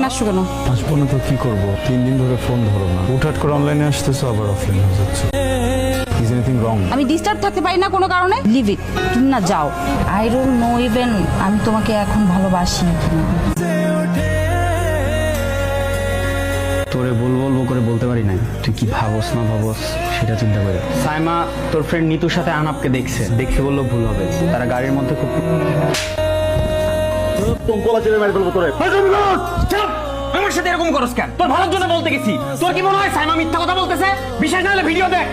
এখানে আসছো কেন? আসবো না তো কি করবো? 3 দিন ধরে ফোন ধরো না, হুটহাট করে অনলাইনে আসতেছো আবার অফলাইন হয়ে যাচ্ছে। Is anything wrong? আমি ডিস্টার্ব থাকতে পারি না কোনো কারণে? লিভ ইট, তুমি না যাও। আই ডোন্ট নো ইভেন আমি তোমাকে এখন ভালোবাসি কিনা। তোরে বলবো করে বলতে পারি না, তুই কি ভাবস না ভাবস সেটা চিন্তা করে। সাইমা তোর ফ্রেন্ড নিতুর সাথে আনাপকে দেখছে বললেও ভুল হবে। তারা গাড়ির মধ্যে খুব আমার সাথে এরকম করস কেন? তোর ভালোর জন্য বলতে গেছি। তোর কি মনে হয় সাইমা মিথ্যা কথা বলতেছে? বিশেষ না হলে ভিডিও দেখ।